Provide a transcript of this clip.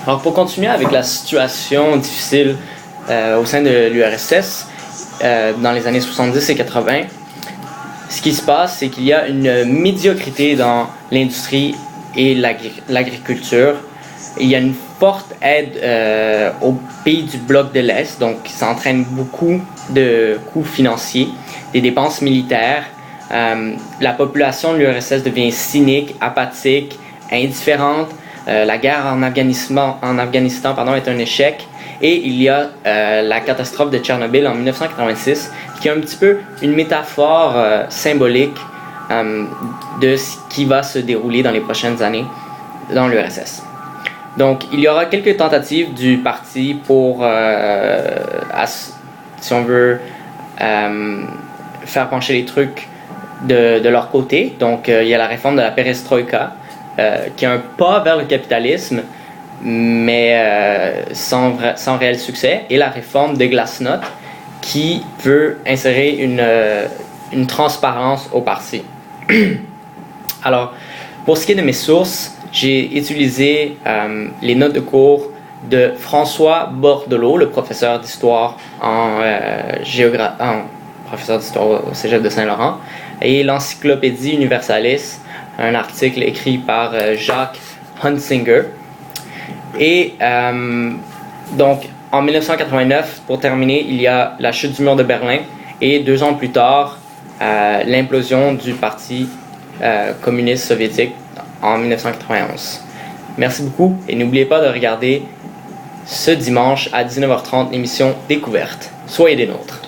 Alors pour continuer avec la situation difficile au sein de l'URSS dans les années 70 et 80, ce qui se passe, c'est qu'il y a une médiocrité dans l'industrie et l'agriculture. Il y a une forte aide aux pays du bloc de l'Est, donc ça entraîne beaucoup de coûts financiers, des dépenses militaires. La population de l'URSS devient cynique, apathique, indifférente. La guerre en Afghanistan est un échec. Et il y a la catastrophe de Tchernobyl en 1986, qui est un petit peu une métaphore symbolique de ce qui va se dérouler dans les prochaines années dans l'URSS. Donc, il y aura quelques tentatives du parti pour, si on veut, faire pencher les trucs de leur côté. Donc, il y a la réforme de la perestroïka, qui est un pas vers le capitalisme, mais sans réel succès, et la réforme de Glasnost, qui veut insérer une transparence au parti. Alors, pour ce qui est de mes sources, j'ai utilisé les notes de cours de François Bordelot, le professeur d'histoire professeur d'histoire au Cégep de Saint-Laurent, et l'Encyclopédie Universalis, un article écrit par Jacques Hunsinger. Et donc, en 1989, pour terminer, il y a la chute du mur de Berlin, et 2 ans plus tard, l'implosion du parti communiste soviétique en 1991. Merci beaucoup, et n'oubliez pas de regarder ce dimanche à 19h30 l'émission Découverte. Soyez des nôtres.